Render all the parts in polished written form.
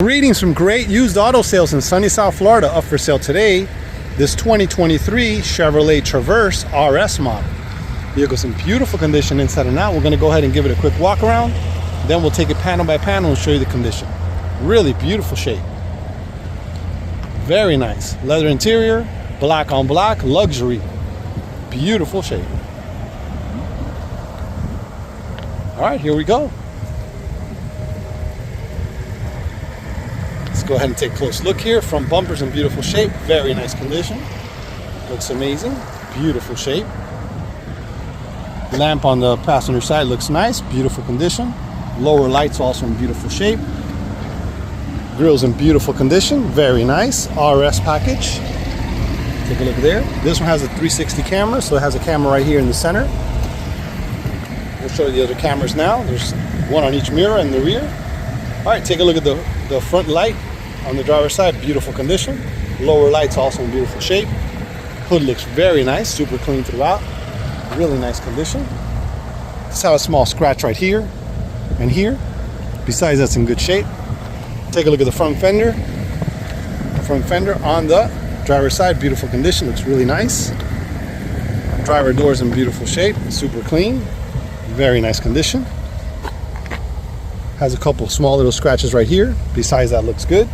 Greetings from great used auto sales in sunny South Florida. Up for sale today, this 2023 Chevrolet Traverse RS model. Vehicle's in beautiful condition inside and out. We're going to go ahead and give it a quick walk around. Then we'll take it panel by panel and show you the condition. Really beautiful shape. Very nice. Leather interior, black on black, luxury. Beautiful shape. All right, here we go. Go ahead and take a close look here. Front bumper's in beautiful shape, very nice condition. Looks amazing, beautiful shape. Lamp on the passenger side looks nice, beautiful condition. Lower lights also in beautiful shape. Grill's in beautiful condition, very nice. RS package. Take a look there. This one has a 360 camera, so it has a camera right here in the center. We'll show you the other cameras now. There's one on each mirror in the rear. All right, take a look at the front light. On the driver's side, beautiful condition. Lower lights also in beautiful shape. Hood looks very nice, super clean throughout. Really nice condition. Just have a small scratch right here and here. Besides, that's in good shape. Take a look at the front fender. Front fender on the driver's side, beautiful condition, looks really nice. Driver doors in beautiful shape, super clean. Very nice condition. Has a couple small little scratches right here. Besides, that looks good.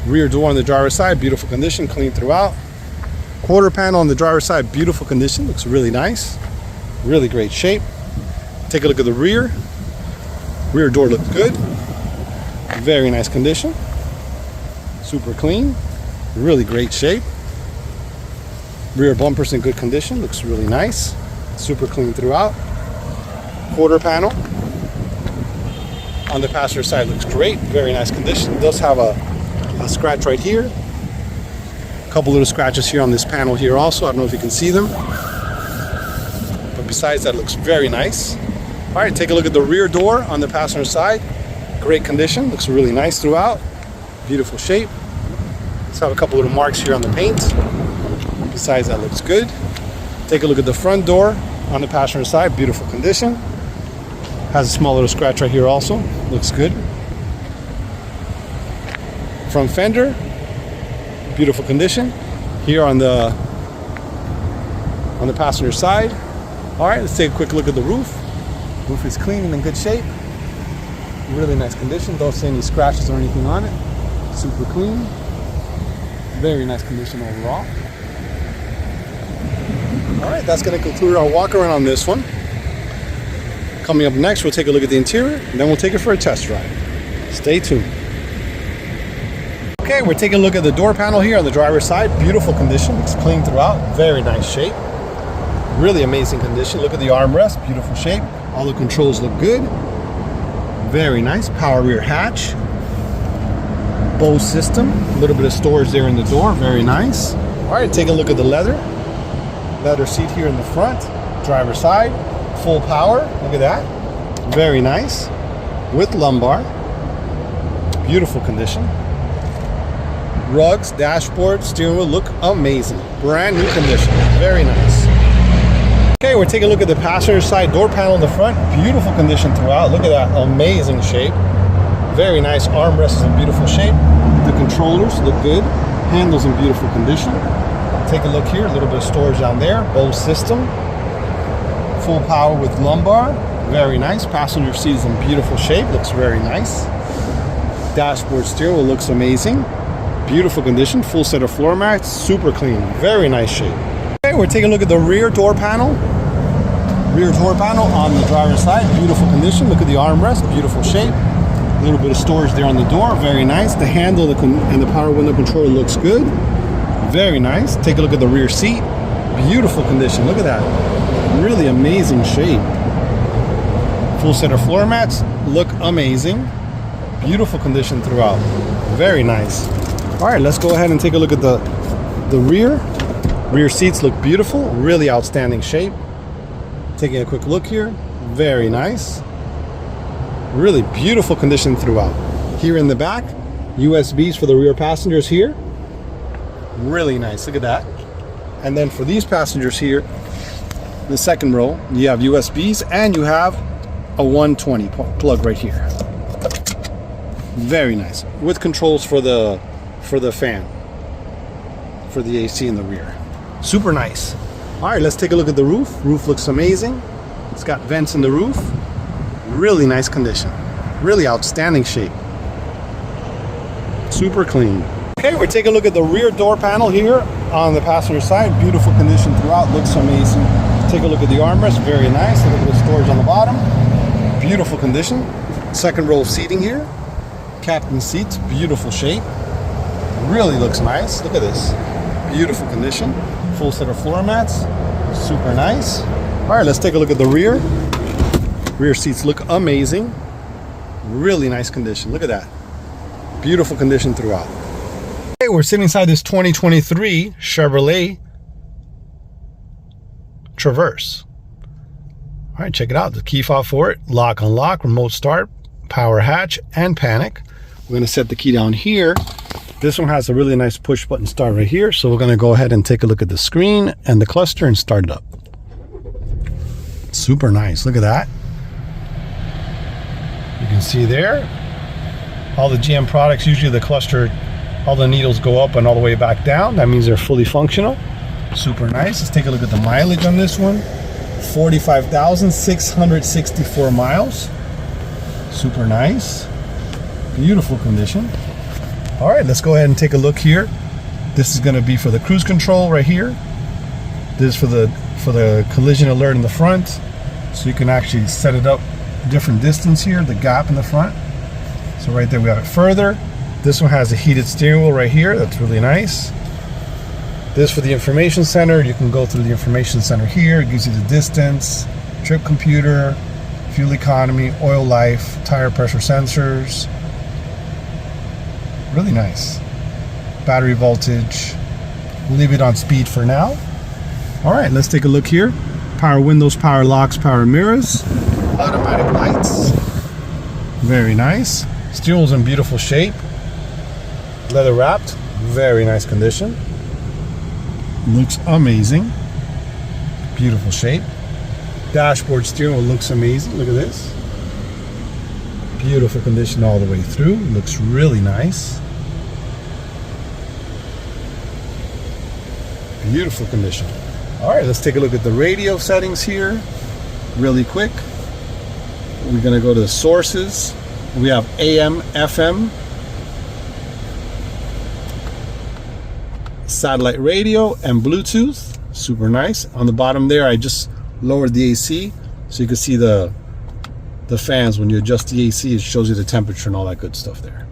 Rear door on the driver's side, beautiful condition, clean throughout. Quarter panel on the driver's side, beautiful condition, looks really nice. Really great shape. Take a look at the rear. Rear door looks good. Very nice condition. Super clean. Really great shape. Rear bumper's in good condition, looks really nice. Super clean throughout. Quarter panel on the passenger side looks great, very nice condition. It does have a scratch right here. A couple little scratches here on this panel here also. I don't know if you can see them. But besides that, looks very nice. All right, take a look at the rear door on the passenger side. Great condition, looks really nice throughout. Beautiful shape. Let's have a couple little marks here on the paint. Besides that, looks good. Take a look at the front door on the passenger side, beautiful condition. Has a small little scratch right here also. Looks good. Front fender, beautiful condition. Here on the passenger side. All right, let's take a quick look at the roof. Roof is clean and in good shape. Really nice condition. Don't see any scratches or anything on it. Super clean. Very nice condition overall. All right, that's going to conclude our walk around on this one. Coming up next, we'll take a look at the interior, and then we'll take it for a test drive. Stay tuned. Okay, we're taking a look at the door panel here on the driver's side. Beautiful condition, looks clean throughout. Very nice shape. Really amazing condition. Look at the armrest, beautiful shape. All the controls look good. Very nice. Power rear hatch. Bose system. A little bit of storage there in the door. Very nice. All right, take a look at the leather. Leather seat here in the front. Driver's side. Full power, look at that. Very nice. With lumbar. Beautiful condition. Rugs, dashboard, steering wheel look amazing. Brand new condition. Very nice. Okay, we're taking a look at the passenger side door panel in the front. Beautiful condition throughout. Look at that. Amazing shape. Very nice. Armrest is in beautiful shape. The controllers look good. Handles in beautiful condition. Take a look here. A little bit of storage down there. Bose system. Full power with lumbar, very nice. Passenger seat is in beautiful shape, looks very nice. Dashboard steering wheel looks amazing. Beautiful condition, full set of floor mats, super clean, very nice shape. Okay, we're taking a look at the rear door panel. Rear door panel on the driver's side, beautiful condition. Look at the armrest, beautiful shape. A little bit of storage there on the door, very nice. The handle and the power window control looks good. Very nice. Take a look at the rear seat. Beautiful condition, look at that. Really amazing shape. Full set of floor mats, look amazing. Beautiful condition throughout. Very nice. All right, let's go ahead and take a look at the rear. Rear seats look beautiful, really outstanding shape. Taking a quick look here, very nice. Really beautiful condition throughout. Here in the back, USBs for the rear passengers here. Really nice, look at that. And then for these passengers here, the second row, you have USBs and you have a 120 plug right here. Very nice. With controls for the fan, for the AC in the rear. Super nice. All right, let's take a look at the roof. Roof looks amazing. It's got vents in the roof. Really nice condition. Really outstanding shape. Super clean. Okay, we're taking a look at the rear door panel here on the passenger side. Beautiful condition throughout. Looks amazing. Take a look at the armrest. Very nice. Look at the storage on the bottom. Beautiful condition. Second row seating here. Captain seats. Beautiful shape. Really looks nice. Look at this. Beautiful condition. Full set of floor mats. Super nice. All right, let's take a look at the rear. Rear seats look amazing. Really nice condition. Look at that. Beautiful condition throughout. Okay, we're sitting inside this 2023 Chevrolet Traverse. All right, check it out. The key fob for it. Lock, unlock, remote start, power hatch, and panic. We're going to set the key down here. This one has a really nice push button start right here. So we're going to go ahead and take a look at the screen and the cluster and start it up. Super nice. Look at that. You can see there. All the GM products, usually the cluster, all the needles go up and all the way back down. That means they're fully functional. Super nice. Let's take a look at the mileage on this one. 45,664 miles. Super nice. Beautiful condition. All right, let's go ahead and take a look here. This is going to be for the cruise control right here. This is for the collision alert in the front. So you can actually set it up different distance here, the gap in the front. So right there we have it further. This one has a heated steering wheel right here. That's really nice. This for the information center. You can go through the information center here. It gives you the distance, trip computer, fuel economy, oil life, tire pressure sensors. Really nice. Battery voltage. We'll leave it on speed for now. All right, let's take a look here. Power windows, power locks, power mirrors, automatic lights. Very nice. Steering wheel's in beautiful shape. Leather wrapped. Very nice condition. Looks amazing. Beautiful shape. Dashboard steering wheel looks amazing. Look at this. Beautiful condition all the way through. Looks really nice. Beautiful condition. All right, let's take a look at the radio settings here really quick. We're going to go to the sources. We have AM, FM, satellite radio, and Bluetooth. Super nice. On the bottom there, I just lowered the AC so you can see the fans. When you adjust the AC, it shows you the temperature and all that good stuff there.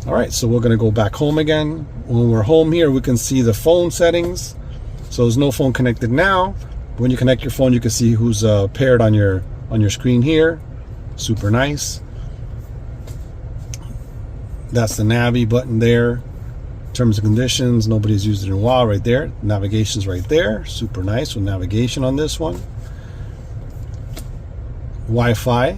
All right, so we're going to go back home again. When we're home here, we can see the phone settings. So there's no phone connected now. When you connect your phone, you can see who's paired on your screen here. Super nice. That's the Navi button there. Terms and conditions, nobody's used it in a while right there. Navigation's right there. Super nice with navigation on this one. Wi-Fi,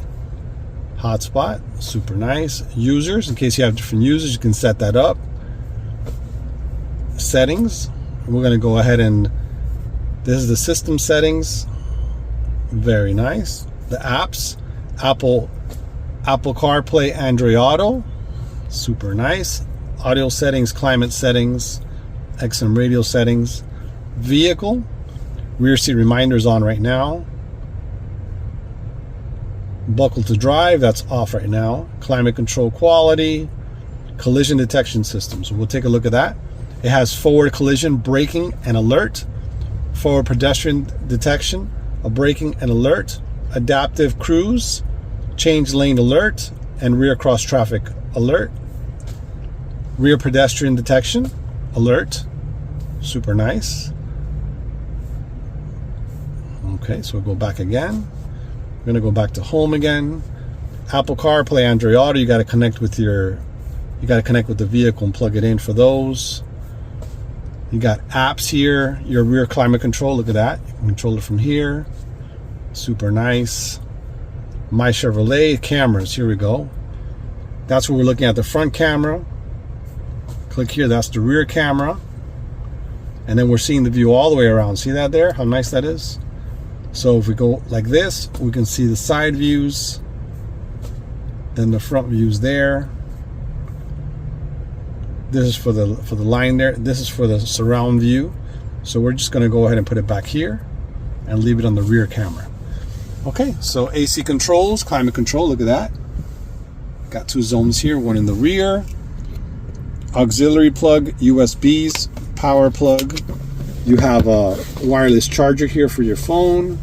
hotspot, super nice. Users, in case you have different users, you can set that up. Settings, we're going to go ahead and this is the system settings. Very nice. The apps, Apple CarPlay, Android Auto, super nice. Audio settings, climate settings, XM radio settings. Vehicle, rear seat reminders on right now. Buckle to drive, that's off right now. Climate control, quality, collision detection systems. We'll take a look at that. It has forward collision, braking, and alert. Forward pedestrian detection, a braking and alert. Adaptive cruise, change lane alert, and rear cross traffic alert. Rear pedestrian detection, alert. Super nice. Okay, so we'll go back again. We're gonna go back to home again. Apple CarPlay, Android Auto. You got to connect with the vehicle and plug it in for those. You got apps here. Your rear climate control. Look at that. You can control it from here. Super nice. My Chevrolet cameras. Here we go. That's where we're looking at the front camera. Click here. That's the rear camera. And then we're seeing the view all the way around. See that there? How nice that is? So if we go like this, we can see the side views, then the front views there. This is for the line there. This is for the surround view. So we're just going to go ahead and put it back here and leave it on the rear camera. Okay, so AC controls, climate control, look at that. Got 2 zones here, one in the rear. Auxiliary plug, USBs, power plug. You have a wireless charger here for your phone.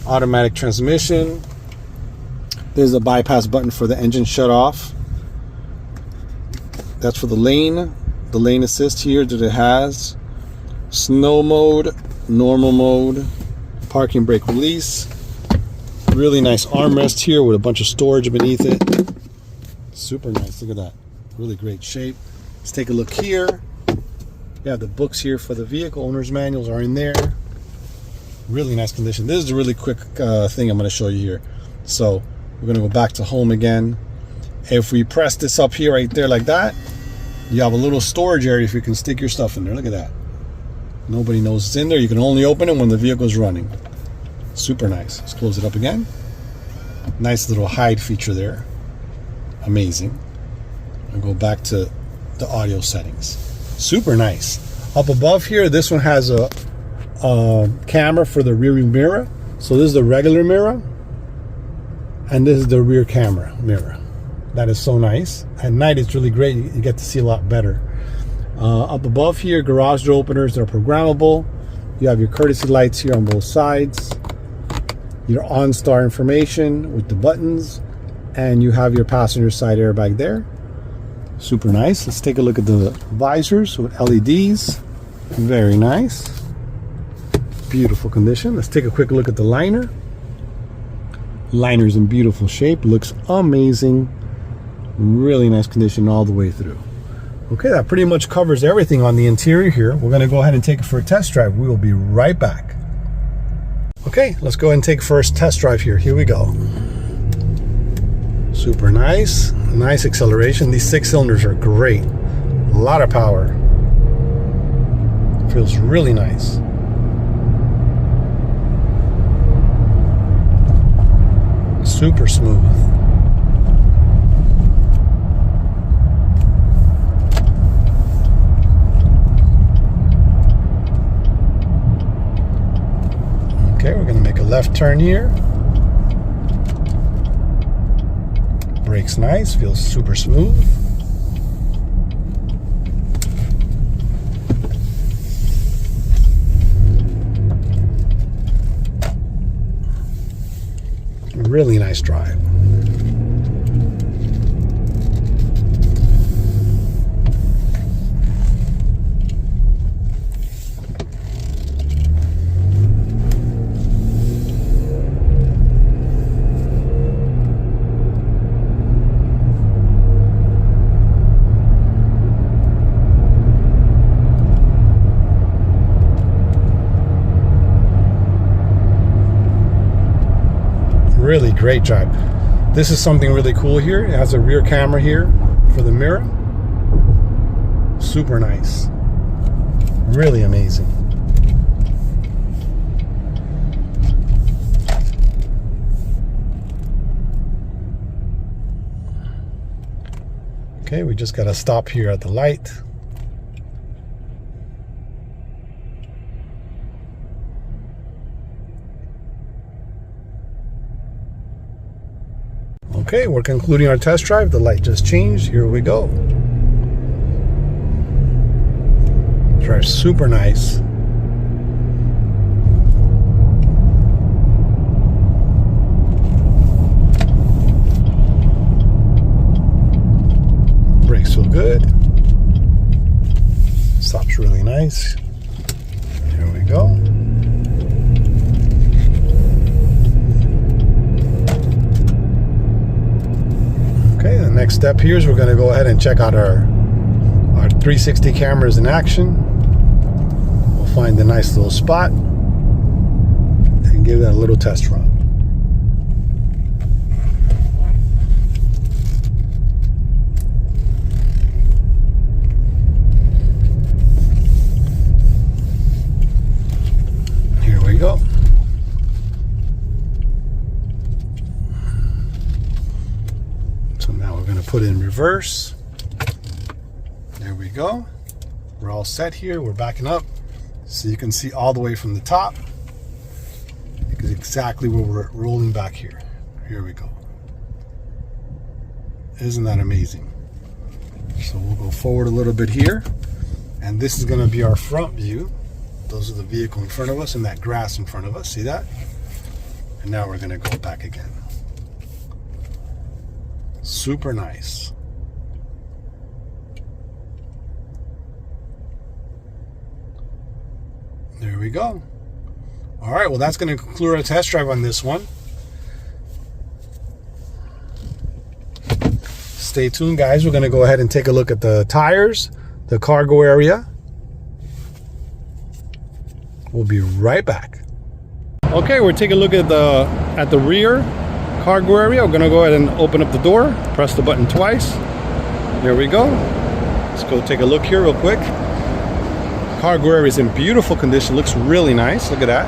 Automatic transmission. There's a bypass button for the engine shut off. That's for the lane assist here that it has. Snow mode, normal mode, parking brake release. Really nice armrest here with a bunch of storage beneath it. Super nice, look at that. Really great shape. Let's take a look here. You have the books here for the vehicle. Owner's manuals are in there. Really nice condition. This is a really quick thing I'm going to show you here. So we're going to go back to home again. If we press this up here right there like that, you have a little storage area if you can stick your stuff in there. Look at that. Nobody knows it's in there. You can only open it when the vehicle is running. Super nice. Let's close it up again. Nice little hide feature there. Amazing. I'll go back to the audio settings. Super nice. Up above here, this one has a camera for the rear view mirror. So this is the regular mirror, and this is the rear camera mirror. That is so nice. At night, it's really great. You get to see a lot better. Up above here, garage door openers that are programmable. You have your courtesy lights here on both sides. Your OnStar information with the buttons, and you have your passenger side airbag there. Super nice. Let's take a look at the visors with LEDs. Very nice. Beautiful condition. Let's take a quick look at the liner. Liner's in beautiful shape. Looks amazing. Really nice condition all the way through. Okay, that pretty much covers everything on the interior here. We're going to go ahead and take it for a test drive. We will be right back. Okay, let's go ahead and take first test drive here. Here we go. Super nice. Nice acceleration. These 6 cylinders are great. A lot of power. Feels really nice. Super smooth. Okay, we're going to make a left turn here. Brakes nice, feels super smooth. Really nice drive. Really great drive. This is something really cool here. It has a rear camera here for the mirror. Super nice. Really amazing. Okay, we just got to stop here at the light. Okay, we're concluding our test drive. The light just changed. Here we go. Drives super nice. Brakes feel good. Stops really nice. Here we go. Okay, the next step here is we're going to go ahead and check out our 360 cameras in action. We'll find a nice little spot and give that a little test run. Here we go. So now we're going to put in reverse. There we go. We're all set here. We're backing up so you can see all the way from the top. Because exactly where we're rolling back here. Here we go. Isn't that amazing? So we'll go forward a little bit here. And this is going to be our front view. Those are the vehicle in front of us and that grass in front of us. See that? And now we're going to go back again. Super nice. There we go. All right, well, that's going to conclude our test drive on this one. Stay tuned, guys. We're going to go ahead and take a look at the tires, the cargo area. We'll be right back. Okay, we're taking a look at the rear cargo area. We're going to go ahead and open up the door, press the button twice. There we go. Let's go take a look here real quick. Cargo area is in beautiful condition. Looks really nice. Look at that.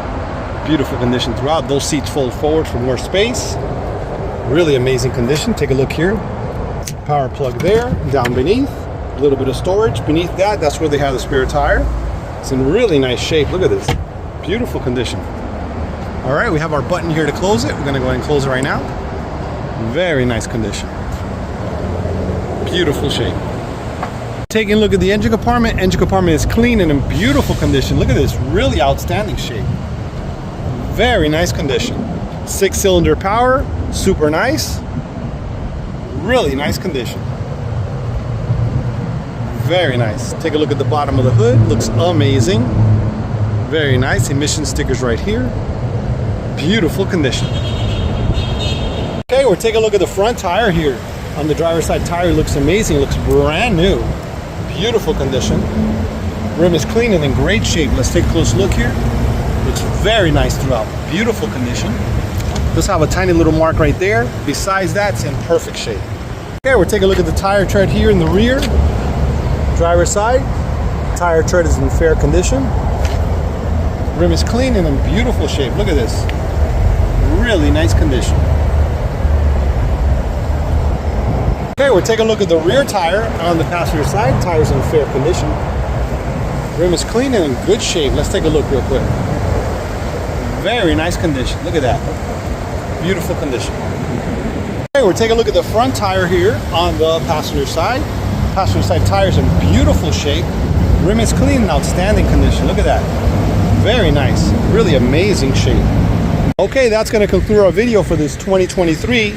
Beautiful condition throughout. Those seats fold forward for more space. Really amazing condition. Take a look here. Power plug there. Down beneath. A little bit of storage. Beneath that, that's where they have the spare tire. It's in really nice shape. Look at this. Beautiful condition. All right, we have our button here to close it. We're going to go ahead and close it right now. Very nice condition. Beautiful shape. Taking a look at the engine compartment. Engine compartment is clean and in beautiful condition. Look at this, really outstanding shape. Very nice condition. 6-cylinder power, super nice. Really nice condition. Very nice. Take a look at the bottom of the hood. Looks amazing. Very nice. Emission stickers right here. Beautiful condition. Okay, we're taking a look at the front tire here. On the driver's side tire, looks amazing. It looks brand new. Beautiful condition. Rim is clean and in great shape. Let's take a close look here. Looks very nice throughout. Beautiful condition. Does have a tiny little mark right there. Besides that, it's in perfect shape. Okay, we're taking a look at the tire tread here in the rear. Driver's side. Tire tread is in fair condition. Rim is clean and in beautiful shape. Look at this. Really nice condition. Okay, we're taking a look at the rear tire on the passenger side. Tire's in fair condition. Rim is clean and in good shape. Let's take a look real quick. Very nice condition. Look at that. Beautiful condition. Okay, we're taking a look at the front tire here on the passenger side. Passenger side tire's in beautiful shape. Rim is clean and outstanding condition. Look at that. Very nice. Really amazing shape. Okay, that's going to conclude our video for this 2023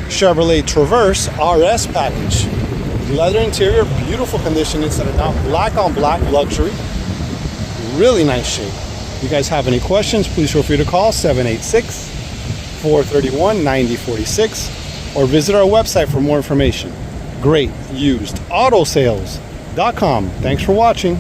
Chevrolet Traverse RS package. Leather interior, beautiful condition inside and out, black on black luxury. Really nice shape. If you guys have any questions, please feel free to call 786-431-9046 or visit our website for more information. GreatUsedAutosales.com. Thanks for watching.